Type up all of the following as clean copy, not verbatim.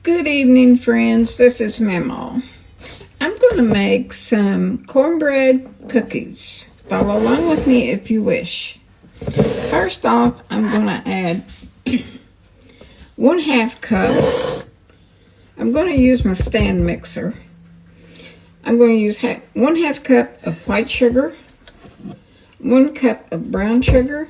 Good evening, friends. This is Mamaw. I'm going to make some cornbread cookies. Follow along with me if you wish. First off, I'm going to add 1/2 cup. I'm going to use my stand mixer. I'm going to use 1/2 cup of white sugar, 1 cup of brown sugar,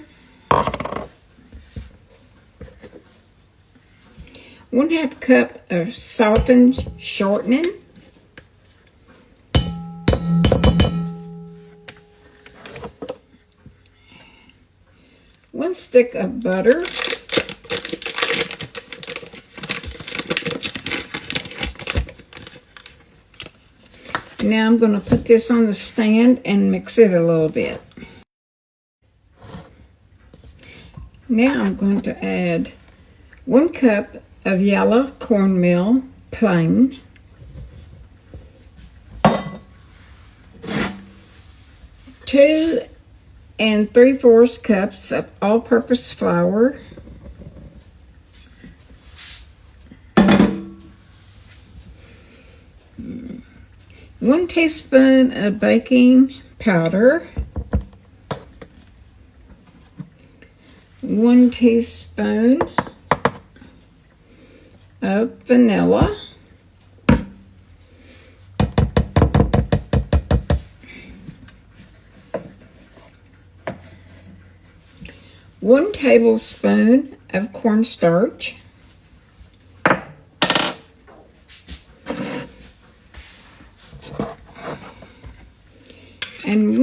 1/2 cup of softened shortening, 1 stick of butter, now I'm going to put this on the stand and mix it a little bit. Now I'm going to add 1 cup of yellow cornmeal, plain, 2 3/4 cups of all-purpose flour, 1 teaspoon of baking powder, 1 teaspoon of vanilla, 1 tablespoon of cornstarch, and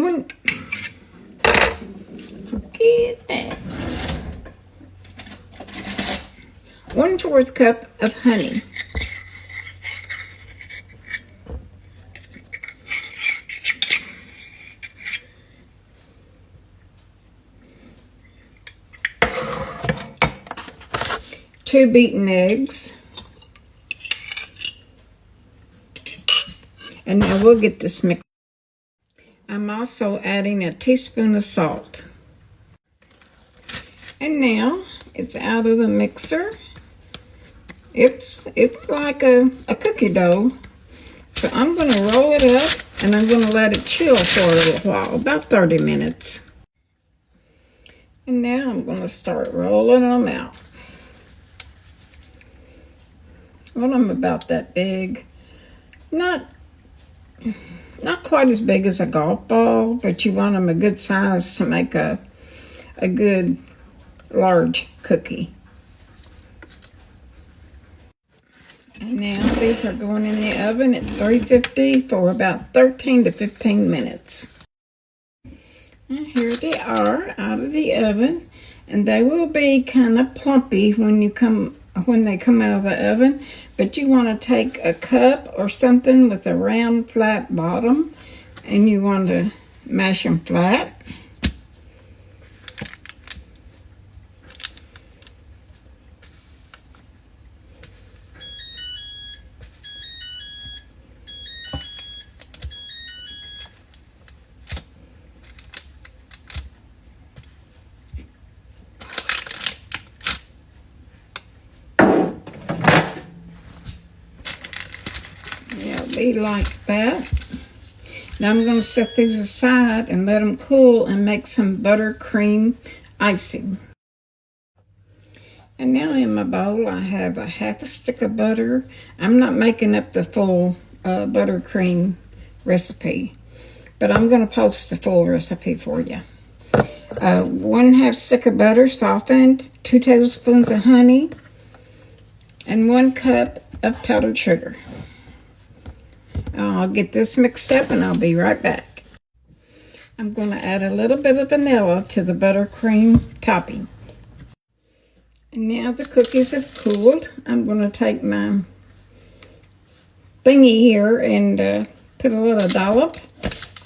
1/4 cup of honey. Two beaten eggs. And now we'll get this mixed. I'm also adding a teaspoon of salt. And now it's out of the mixer. It's like a cookie dough. So I'm going to roll it up and I'm going to let it chill for a little while, about 30 minutes. And now I'm going to start rolling them out. Well, I'm about that big. Not quite as big as a golf ball, but you want them a good size to make a good large cookie. And now these are going in the oven at 350 for about 13 to 15 minutes. And here they are out of the oven, and they will be kind of plumpy when they come out of the oven, but you want to take a cup or something with a round flat bottom and you want to mash them flat. Be like that. Now I'm going to set these aside and let them cool and make some buttercream icing. And now in my bowl I have a 1/2 stick of butter. I'm not making up the full buttercream recipe, but I'm going to post the full recipe for you. 1/2 stick of butter softened, 2 tablespoons of honey, and 1 cup of powdered sugar. I'll get this mixed up and I'll be right back. I'm going to add a little bit of vanilla to the buttercream topping. And now the cookies have cooled. I'm going to take my thingy here and put a little dollop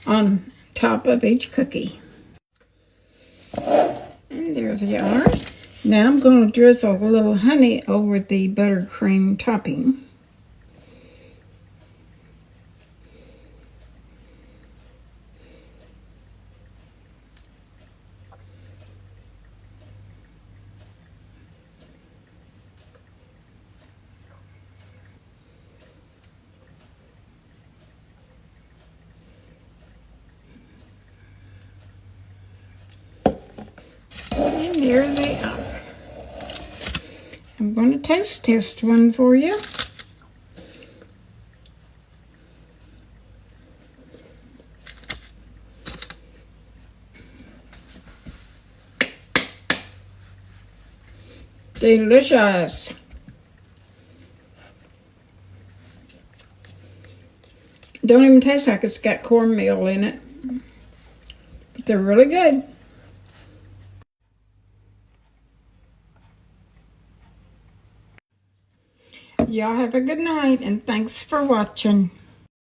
on top of each cookie. And there they are. Now I'm going to drizzle a little honey over the buttercream topping. And there they are. I'm going to test one for you. Delicious. Don't even taste like it's got cornmeal in it. But they're really good. Y'all have a good night, and thanks for watching.